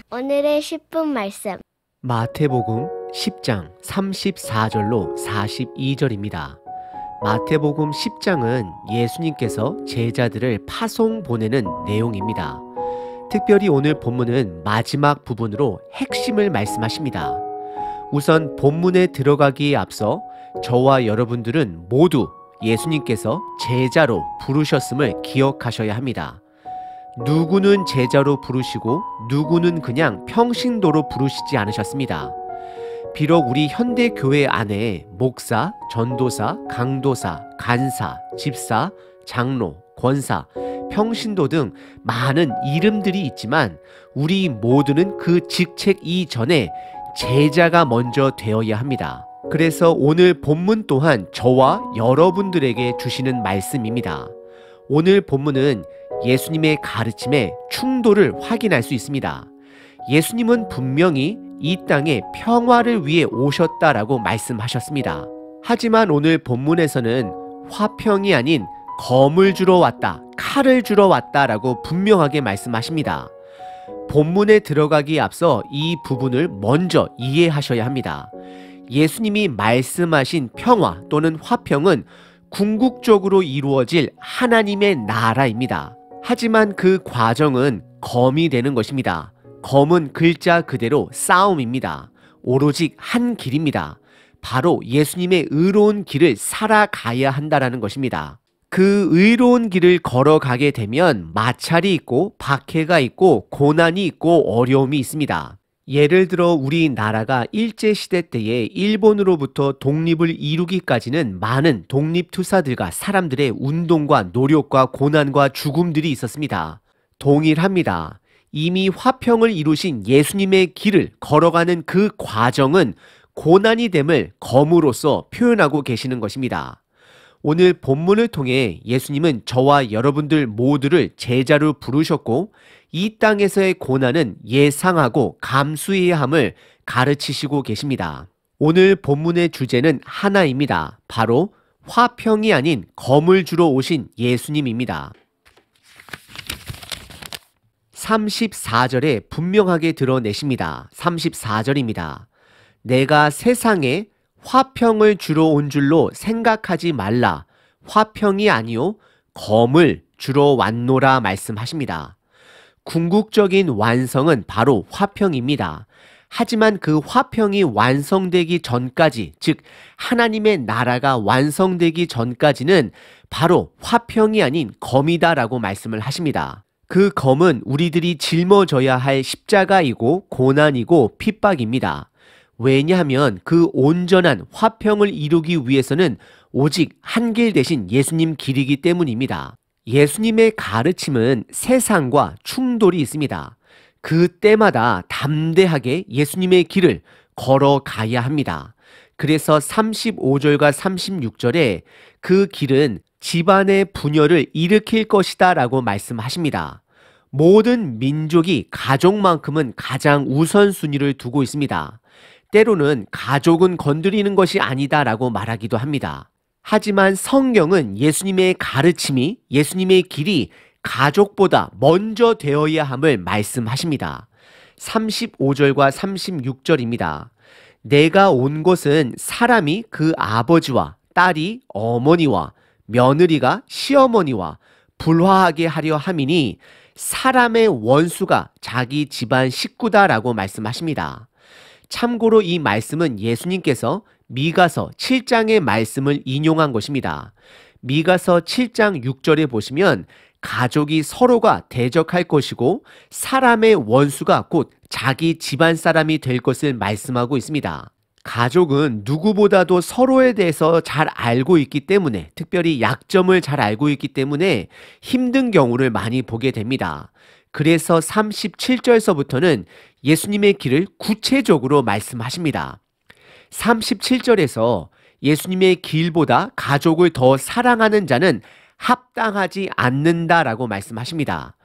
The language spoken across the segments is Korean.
오늘의 10분 말씀. 마태복음 10장 34절로 42절입니다. 마태복음 10장은 예수님께서 제자들을 파송 보내는 내용입니다. 특별히 오늘 본문은 마지막 부분으로 핵심을 말씀하십니다. 우선 본문에 들어가기에 앞서 저와 여러분들은 모두 예수님께서 제자로 부르셨음을 기억하셔야 합니다. 누구는 제자로 부르시고 누구는 그냥 평신도로 부르시지 않으셨습니다. 비록 우리 현대교회 안에 목사, 전도사, 강도사, 간사, 집사, 장로, 권사, 평신도 등 많은 이름들이 있지만 우리 모두는 그 직책 이전에 제자가 먼저 되어야 합니다. 그래서 오늘 본문 또한 저와 여러분들에게 주시는 말씀입니다. 오늘 본문은 예수님의 가르침에 충돌을 확인할 수 있습니다. 예수님은 분명히 이 땅에 평화를 위해 오셨다라고 말씀하셨습니다. 하지만 오늘 본문에서는 화평이 아닌 검을 주러 왔다, 칼을 주러 왔다라고 분명하게 말씀하십니다. 본문에 들어가기에 앞서 이 부분을 먼저 이해하셔야 합니다. 예수님이 말씀하신 평화 또는 화평은 궁극적으로 이루어질 하나님의 나라입니다. 하지만 그 과정은 검이 되는 것입니다. 검은 글자 그대로 싸움입니다. 오로지 한 길입니다. 바로 예수님의 의로운 길을 살아가야 한다는 것입니다. 그 의로운 길을 걸어가게 되면 마찰이 있고 박해가 있고 고난이 있고 어려움이 있습니다. 예를 들어 우리나라가 일제시대 때에 일본으로부터 독립을 이루기까지는 많은 독립투사들과 사람들의 운동과 노력과 고난과 죽음들이 있었습니다. 동일합니다. 이미 화평을 이루신 예수님의 길을 걸어가는 그 과정은 고난이 됨을 검으로써 표현하고 계시는 것입니다. 오늘 본문을 통해 예수님은 저와 여러분들 모두를 제자로 부르셨고 이 땅에서의 고난은 예상하고 감수해야 함을 가르치시고 계십니다. 오늘 본문의 주제는 하나입니다. 바로 화평이 아닌 검을 주러 오신 예수님입니다. 34절에 분명하게 드러내십니다. 34절입니다. 내가 세상에 화평을 주러 온 줄로 생각하지 말라. 화평이 아니요 검을 주러 왔노라 말씀하십니다. 궁극적인 완성은 바로 화평입니다. 하지만 그 화평이 완성되기 전까지, 즉 하나님의 나라가 완성되기 전까지는 바로 화평이 아닌 검이다라고 말씀을 하십니다. 그 검은 우리들이 짊어져야 할 십자가이고 고난이고 핍박입니다. 왜냐하면 그 온전한 화평을 이루기 위해서는 오직 한 길 대신 예수님 길이기 때문입니다. 예수님의 가르침은 세상과 충돌이 있습니다. 그때마다 담대하게 예수님의 길을 걸어가야 합니다. 그래서 35절과 36절에 그 길은 집안의 분열을 일으킬 것이다 라고 말씀하십니다. 모든 민족이 가족만큼은 가장 우선순위를 두고 있습니다. 때로는 가족은 건드리는 것이 아니다 라고 말하기도 합니다. 하지만 성경은 예수님의 가르침이, 예수님의 길이 가족보다 먼저 되어야 함을 말씀하십니다. 35절과 36절입니다. 내가 온 것은 사람이 그 아버지와 딸이 어머니와 며느리가 시어머니와 불화하게 하려 함이니 사람의 원수가 자기 집안 식구다라고 말씀하십니다. 참고로 이 말씀은 예수님께서 미가서 7장의 말씀을 인용한 것입니다. 미가서 7장 6절에 보시면 가족이 서로가 대적할 것이고 사람의 원수가 곧 자기 집안 사람이 될 것을 말씀하고 있습니다. 가족은 누구보다도 서로에 대해서 잘 알고 있기 때문에, 특별히 약점을 잘 알고 있기 때문에 힘든 경우를 많이 보게 됩니다. 그래서 37절서부터는 예수님의 길을 구체적으로 말씀하십니다. 37절에서 예수님의 길보다 가족을 더 사랑하는 자는 합당하지 않는다라고 말씀하십니다.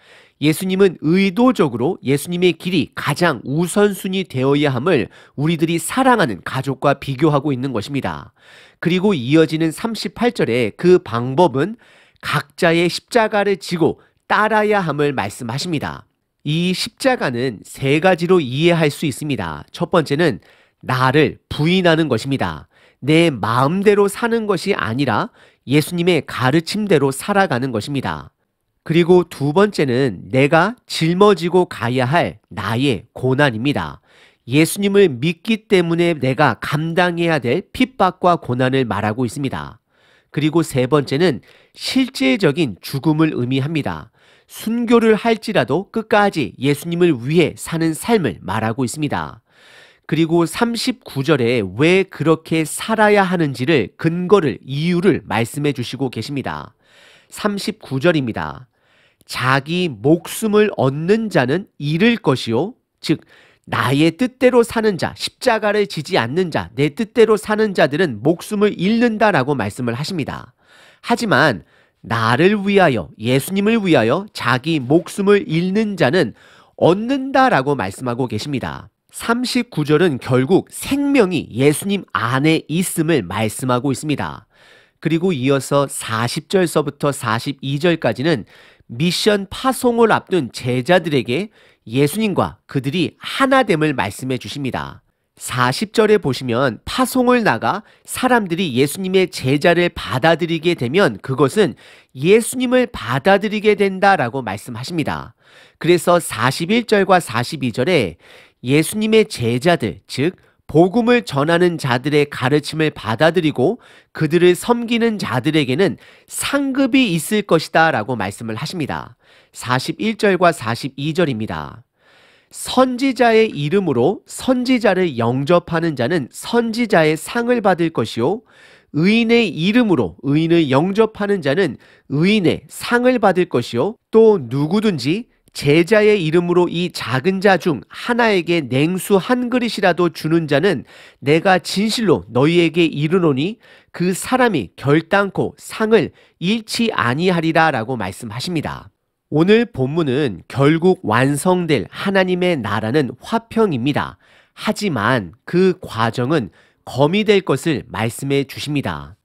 예수님은 의도적으로 예수님의 길이 가장 우선순위 되어야 함을 우리들이 사랑하는 가족과 비교하고 있는 것입니다. 그리고 이어지는 38절에 그 방법은 각자의 십자가를 지고 따라야 함을 말씀하십니다. 이 십자가는 세 가지로 이해할 수 있습니다. 첫 번째는 나를 부인하는 것입니다. 내 마음대로 사는 것이 아니라 예수님의 가르침대로 살아가는 것입니다. 그리고 두 번째는 내가 짊어지고 가야 할 나의 고난입니다. 예수님을 믿기 때문에 내가 감당해야 될 핍박과 고난을 말하고 있습니다. 그리고 세 번째는 실제적인 죽음을 의미합니다. 순교를 할지라도 끝까지 예수님을 위해 사는 삶을 말하고 있습니다. 그리고 39절에 왜 그렇게 살아야 하는지를 근거를, 이유를 말씀해 주시고 계십니다. 39절입니다. 자기 목숨을 얻는 자는 잃을 것이요. 즉, 나의 뜻대로 사는 자, 십자가를 지지 않는 자, 내 뜻대로 사는 자들은 목숨을 잃는다라고 말씀을 하십니다. 하지만 나를 위하여, 예수님을 위하여 자기 목숨을 잃는 자는 얻는다라고 말씀하고 계십니다. 39절은 결국 생명이 예수님 안에 있음을 말씀하고 있습니다. 그리고 이어서 40절서부터 42절까지는 미션 파송을 앞둔 제자들에게 예수님과 그들이 하나됨을 말씀해 주십니다. 40절에 보시면 파송을 나가 사람들이 예수님의 제자를 받아들이게 되면 그것은 예수님을 받아들이게 된다라고 말씀하십니다. 그래서 41절과 42절에 예수님의 제자들, 즉 복음을 전하는 자들의 가르침을 받아들이고 그들을 섬기는 자들에게는 상급이 있을 것이다 라고 말씀을 하십니다. 41절과 42절입니다. 선지자의 이름으로 선지자를 영접하는 자는 선지자의 상을 받을 것이요 의인의 이름으로 의인을 영접하는 자는 의인의 상을 받을 것이요 또 누구든지 제자의 이름으로 이 작은 자 중 하나에게 냉수 한 그릇이라도 주는 자는 내가 진실로 너희에게 이르노니 그 사람이 결단코 상을 잃지 아니하리라 라고 말씀하십니다. 오늘 본문은 결국 완성될 하나님의 나라는 화평입니다. 하지만 그 과정은 검이 될 것을 말씀해 주십니다.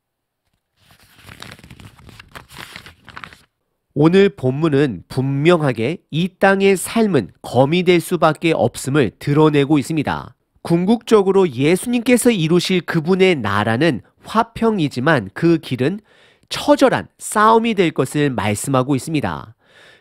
오늘 본문은 분명하게 이 땅의 삶은 검이 될 수밖에 없음을 드러내고 있습니다. 궁극적으로 예수님께서 이루실 그분의 나라는 화평이지만 그 길은 처절한 싸움이 될 것을 말씀하고 있습니다.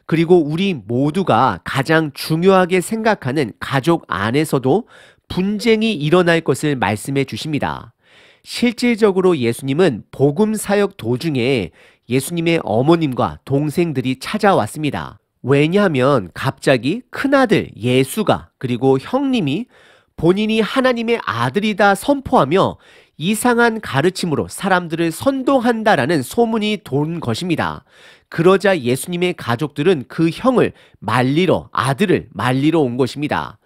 그리고 우리 모두가 가장 중요하게 생각하는 가족 안에서도 분쟁이 일어날 것을 말씀해 주십니다. 실질적으로 예수님은 복음 사역 도중에 예수님의 어머님과 동생들이 찾아왔습니다. 왜냐하면 갑자기 큰아들 예수가 그리고 형님이 본인이 하나님의 아들이다 선포하며 이상한 가르침으로 사람들을 선동한다라는 소문이 돈 것입니다. 그러자 예수님의 가족들은 그 형을 말리러, 아들을 말리러 온 것입니다.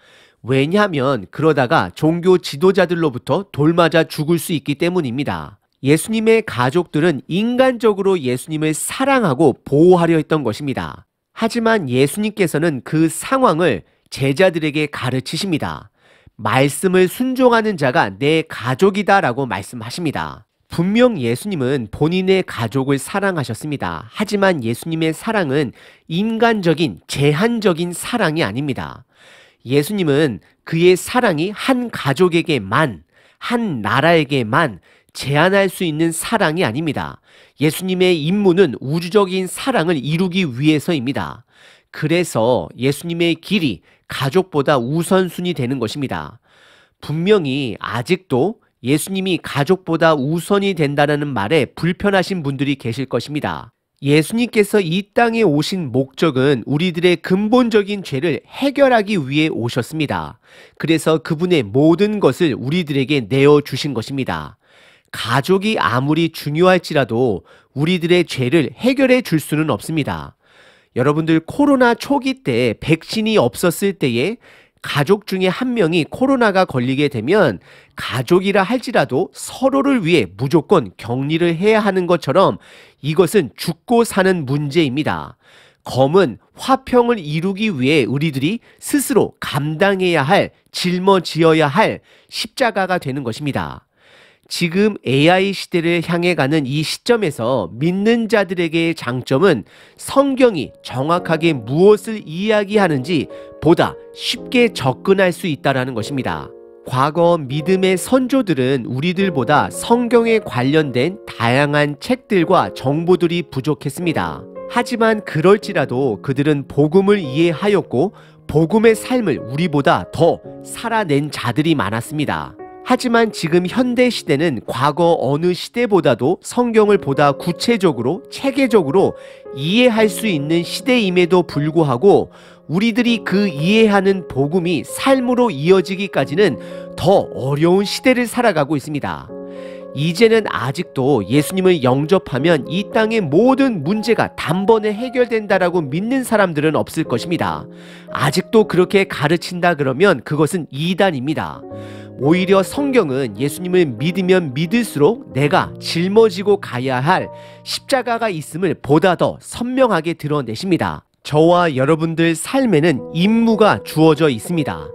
왜냐하면 그러다가 종교 지도자들로부터 돌맞아 죽을 수 있기 때문입니다. 예수님의 가족들은 인간적으로 예수님을 사랑하고 보호하려 했던 것입니다. 하지만 예수님께서는 그 상황을 제자들에게 가르치십니다. 말씀을 순종하는 자가 내 가족이다 라고 말씀하십니다. 분명 예수님은 본인의 가족을 사랑하셨습니다. 하지만 예수님의 사랑은 인간적인, 제한적인 사랑이 아닙니다. 예수님은 그의 사랑이 한 가족에게만, 한 나라에게만 제한할 수 있는 사랑이 아닙니다. 예수님의 임무는 우주적인 사랑을 이루기 위해서입니다. 그래서 예수님의 길이 가족보다 우선순위 되는 것입니다. 분명히 아직도 예수님이 가족보다 우선이 된다는 말에 불편하신 분들이 계실 것입니다. 예수님께서 이 땅에 오신 목적은 우리들의 근본적인 죄를 해결하기 위해 오셨습니다. 그래서 그분의 모든 것을 우리들에게 내어주신 것입니다. 가족이 아무리 중요할지라도 우리들의 죄를 해결해 줄 수는 없습니다. 여러분들 코로나 초기 때 백신이 없었을 때에 가족 중에 한 명이 코로나가 걸리게 되면 가족이라 할지라도 서로를 위해 무조건 격리를 해야 하는 것처럼 이것은 죽고 사는 문제입니다. 검은 화평을 이루기 위해 우리들이 스스로 감당해야 할, 짊어지어야 할 십자가가 되는 것입니다. 지금 AI 시대를 향해 가는 이 시점에서 믿는 자들에게의 장점은 성경이 정확하게 무엇을 이야기하는지 보다 쉽게 접근할 수 있다는 것입니다. 과거 믿음의 선조들은 우리들보다 성경에 관련된 다양한 책들과 정보들이 부족했습니다. 하지만 그럴지라도 그들은 복음을 이해하였고 복음의 삶을 우리보다 더 살아낸 자들이 많았습니다. 하지만 지금 현대 시대는 과거 어느 시대보다도 성경을 보다 구체적으로 체계적으로 이해할 수 있는 시대임에도 불구하고 우리들이 그 이해하는 복음이 삶으로 이어지기까지는 더 어려운 시대를 살아가고 있습니다. 이제는 아직도 예수님을 영접하면 이 땅의 모든 문제가 단번에 해결된다라고 믿는 사람들은 없을 것입니다. 아직도 그렇게 가르친다 그러면 그것은 이단입니다. 오히려 성경은 예수님을 믿으면 믿을수록 내가 짊어지고 가야 할 십자가가 있음을 보다 더 선명하게 드러내십니다. 저와 여러분들 삶에는 임무가 주어져 있습니다.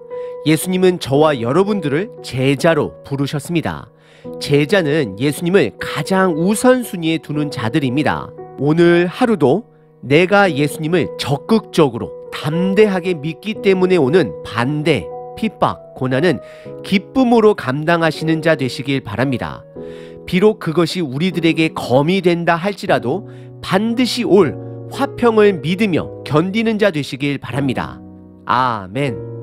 예수님은 저와 여러분들을 제자로 부르셨습니다. 제자는 예수님을 가장 우선순위에 두는 자들입니다. 오늘 하루도 내가 예수님을 적극적으로 담대하게 믿기 때문에 오는 반대, 핍박, 고난은 기쁨으로 감당하시는 자 되시길 바랍니다. 비록 그것이 우리들에게 검이 된다 할지라도 반드시 올 화평을 믿으며 견디는 자 되시길 바랍니다. 아멘.